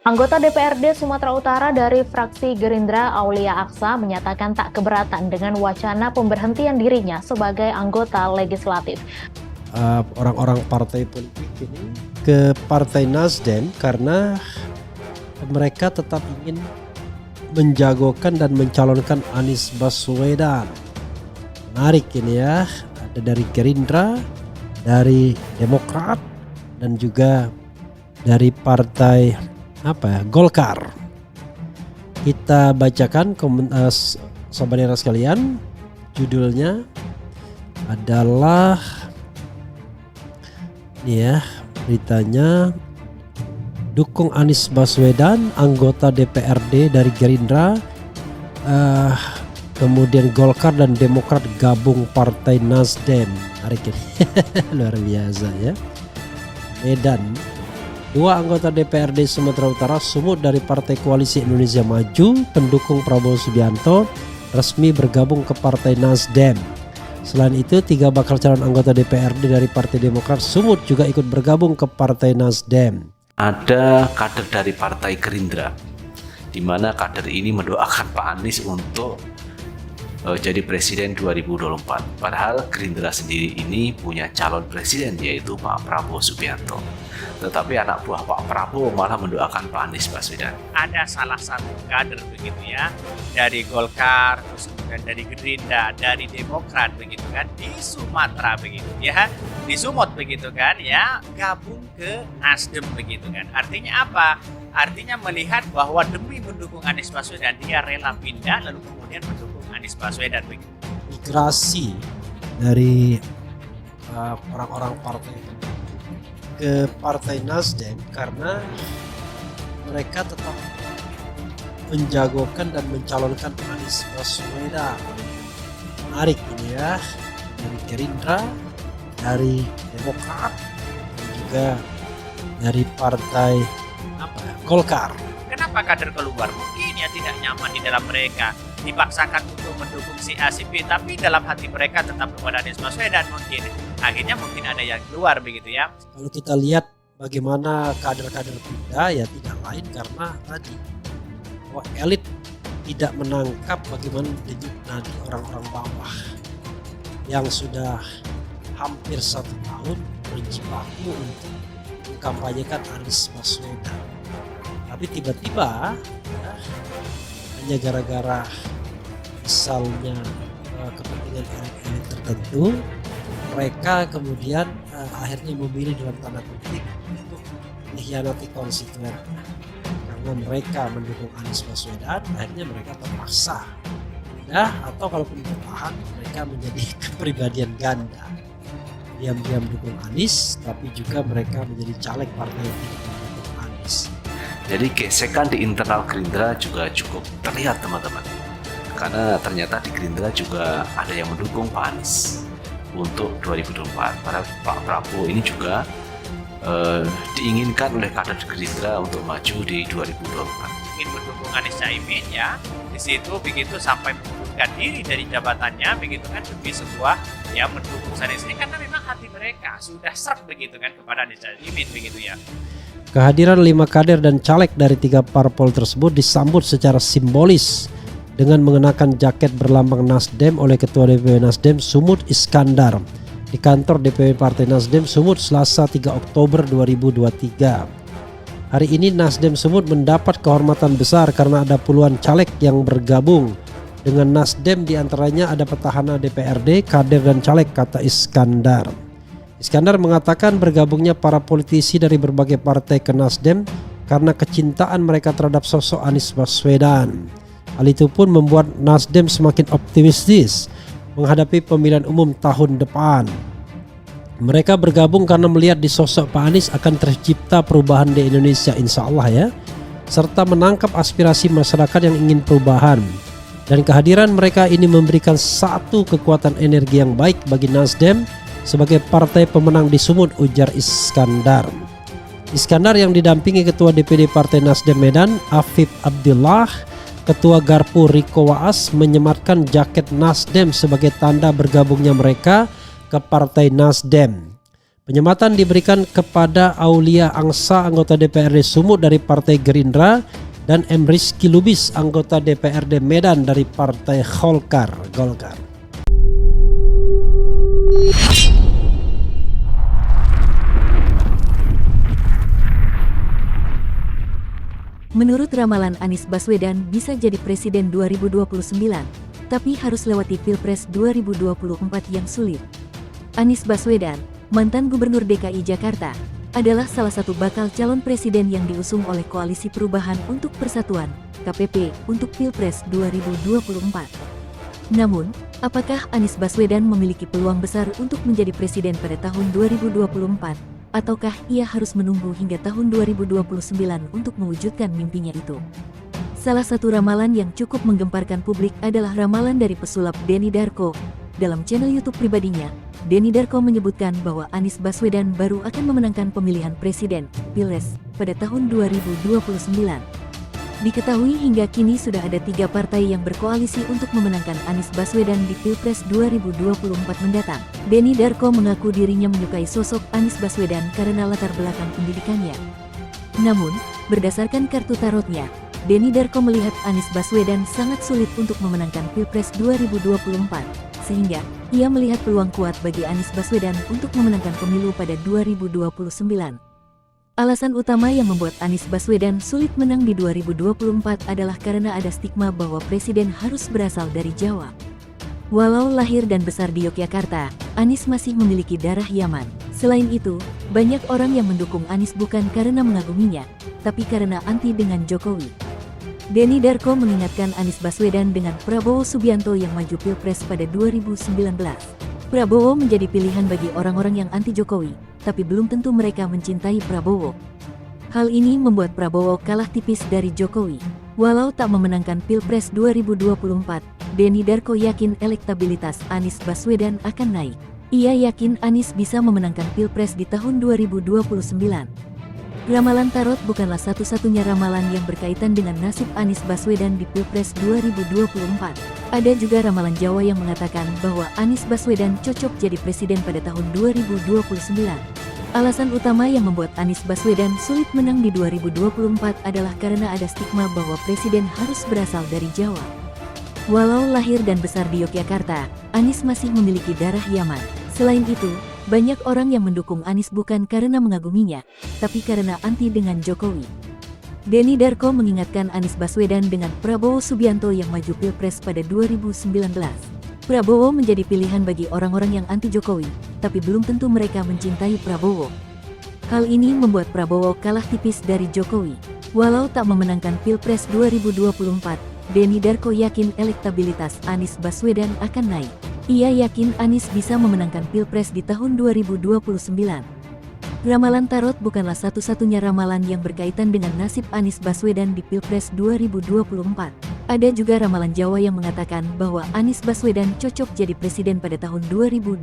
Anggota DPRD Sumatera Utara dari fraksi Gerindra Aulia Aksa menyatakan tak keberatan dengan wacana pemberhentian dirinya sebagai anggota legislatif. Orang-orang partai politik ini ke Partai Nasdem karena mereka tetap ingin menjagokan dan mencalonkan Anies Baswedan. Menarik ini ya, ada dari Gerindra, dari Demokrat, dan juga dari partai Golkar. Kita bacakan saudara sekalian, judulnya adalah ini ya, beritanya dukung Anies Baswedan, anggota DPRD dari Gerindra, kemudian Golkar dan Demokrat gabung Partai Nasdem. Hari ini luar biasa ya. Medan, dua anggota DPRD Sumatera Utara sumut dari Partai Koalisi Indonesia Maju pendukung Prabowo Subianto resmi bergabung ke Partai Nasdem. Selain itu, 3 bakal calon anggota DPRD dari Partai Demokrat sumut juga ikut bergabung ke Partai Nasdem. Ada kader dari Partai Gerindra, di mana kader ini mendoakan Pak Anies untuk jadi presiden 2024. Padahal Gerindra sendiri ini punya calon presiden, yaitu Pak Prabowo Subianto. Tetapi anak buah Pak Prabowo malah mendoakan Pak Anies Baswedan. Ada salah satu kader begitu ya, dari Golkar, terus kemudian dari Gerindra, dari Demokrat begitu kan, di Sumatera begitu ya, di Sumut begitu kan ya, gabung ke Nasdem begitu kan. Artinya apa? Artinya melihat bahwa demi mendukung Anies Baswedan dia rela pindah lalu kemudian mendukung Anies Baswedan begitu. Migrasi dari orang-orang partai ke Partai Nasdem karena mereka tetap menjagokan dan mencalonkan Anies Baswedan. Menarik ini ya, dari Gerindra, dari Demokrat, dan juga dari partai Golkar. Kenapa kader keluar? Mungkin ya tidak nyaman di dalam mereka, dipaksakan untuk mendukung si A si B, tapi dalam hati mereka tetap kepada Anies Baswedan mungkin. Akhirnya mungkin ada yang keluar begitu ya. Kalau kita lihat bagaimana kader-kader pindah ya tidak lain karena tadi bahwa elit tidak menangkap bagaimana denyut nadi orang-orang bawah yang sudah hampir 1 tahun berjibaku untuk mengkampanyekan Anies Baswedan. Tapi tiba-tiba ya, hanya gara-gara misalnya kepentingan elit tertentu, mereka kemudian akhirnya memilih dalam tanda kutip untuk mengkhianati konstituen. Karena mereka mendukung Anies Baswedan, akhirnya mereka terpaksa ya, atau kalaupun bertahan mereka menjadi kepribadian ganda. Diam-diam dukung Anies, tapi juga mereka menjadi caleg partai yang tidak mendukung Anies. Jadi gesekan di internal Gerindra juga cukup terlihat teman-teman. Karena ternyata di Gerindra juga ada yang mendukung Pak Anies untuk 2024. Padahal Pak Prabowo ini juga diinginkan oleh kader Gerindra untuk maju di 2024. Ingin mendukung Anies Caimin ya, di situ begitu sampai mengundurkan diri dari jabatannya begitu kan, demi sebuah ya mendukung Anies ini karena memang hati mereka sudah serp begitu kan kepada Anies Caimin begitu ya. Kehadiran 5 kader dan caleg dari 3 parpol tersebut disambut secara simbolis dengan mengenakan jaket berlambang Nasdem oleh Ketua DPW Nasdem Sumut Iskandar di kantor DPW Partai Nasdem Sumut Selasa 3 Oktober 2023. Hari ini Nasdem Sumut mendapat kehormatan besar karena ada puluhan caleg yang bergabung dengan Nasdem, diantaranya ada petahana DPRD, kader dan caleg, kata Iskandar. Iskandar mengatakan bergabungnya para politisi dari berbagai partai ke Nasdem karena kecintaan mereka terhadap sosok Anies Baswedan. Hal itu pun membuat Nasdem semakin optimistis menghadapi pemilihan umum tahun depan. Mereka bergabung karena melihat di sosok Pak Anies akan tercipta perubahan di Indonesia, insya Allah ya, serta menangkap aspirasi masyarakat yang ingin perubahan. Dan kehadiran mereka ini memberikan satu kekuatan energi yang baik bagi Nasdem sebagai partai pemenang di Sumut, ujar Iskandar. Iskandar yang didampingi Ketua DPD Partai Nasdem Medan, Afif Abdullah, Ketua Garpu Riko Waas menyematkan jaket Nasdem sebagai tanda bergabungnya mereka ke Partai Nasdem. Penyematan diberikan kepada Aulia Aksa, anggota DPRD Sumut dari Partai Gerindra, dan M. Rizky Lubis, anggota DPRD Medan dari Partai Golkar. Menurut ramalan Anies Baswedan bisa jadi presiden 2029, tapi harus lewati Pilpres 2024 yang sulit. Anies Baswedan, mantan Gubernur DKI Jakarta, adalah salah satu bakal calon presiden yang diusung oleh Koalisi Perubahan untuk Persatuan, KPP, untuk Pilpres 2024. Namun, apakah Anies Baswedan memiliki peluang besar untuk menjadi presiden pada tahun 2024, ataukah ia harus menunggu hingga tahun 2029 untuk mewujudkan mimpinya itu? Salah satu ramalan yang cukup menggemparkan publik adalah ramalan dari pesulap Denny Darko. Dalam channel YouTube pribadinya, Denny Darko menyebutkan bahwa Anies Baswedan baru akan memenangkan pemilihan presiden, Pilpres, pada tahun 2029. Diketahui hingga kini sudah ada 3 partai yang berkoalisi untuk memenangkan Anies Baswedan di Pilpres 2024 mendatang. Denny Darko mengaku dirinya menyukai sosok Anies Baswedan karena latar belakang pendidikannya. Namun, berdasarkan kartu tarotnya, Denny Darko melihat Anies Baswedan sangat sulit untuk memenangkan Pilpres 2024, sehingga ia melihat peluang kuat bagi Anies Baswedan untuk memenangkan pemilu pada 2029. Alasan utama yang membuat Anies Baswedan sulit menang di 2024 adalah karena ada stigma bahwa presiden harus berasal dari Jawa. Walau lahir dan besar di Yogyakarta, Anies masih memiliki darah Yaman. Selain itu, banyak orang yang mendukung Anies bukan karena mengaguminya, tapi karena anti dengan Jokowi. Denny Darko mengingatkan Anies Baswedan dengan Prabowo Subianto yang maju Pilpres pada 2019. Prabowo menjadi pilihan bagi orang-orang yang anti Jokowi, tapi belum tentu mereka mencintai Prabowo. Hal ini membuat Prabowo kalah tipis dari Jokowi. Walau tak memenangkan Pilpres 2024, Denny Darko yakin elektabilitas Anies Baswedan akan naik. Ia yakin Anies bisa memenangkan Pilpres di tahun 2029. Ramalan tarot bukanlah satu-satunya ramalan yang berkaitan dengan nasib Anies Baswedan di Pilpres 2024. Ada juga ramalan Jawa yang mengatakan bahwa Anies Baswedan cocok jadi presiden pada tahun 2029. Alasan utama yang membuat Anies Baswedan sulit menang di 2024 adalah karena ada stigma bahwa presiden harus berasal dari Jawa. Walau lahir dan besar di Yogyakarta, Anies masih memiliki darah Yaman. Selain itu, banyak orang yang mendukung Anies bukan karena mengaguminya, tapi karena anti dengan Jokowi. Denny Darko mengingatkan Anies Baswedan dengan Prabowo Subianto yang maju Pilpres pada 2019. Prabowo menjadi pilihan bagi orang-orang yang anti Jokowi, tapi belum tentu mereka mencintai Prabowo. Hal ini membuat Prabowo kalah tipis dari Jokowi. Walau tak memenangkan Pilpres 2024, Denny Darko yakin elektabilitas Anies Baswedan akan naik. Ia yakin Anies bisa memenangkan Pilpres di tahun 2029. Ramalan tarot bukanlah satu-satunya ramalan yang berkaitan dengan nasib Anies Baswedan di Pilpres 2024. Ada juga ramalan Jawa yang mengatakan bahwa Anies Baswedan cocok jadi presiden pada tahun 2029.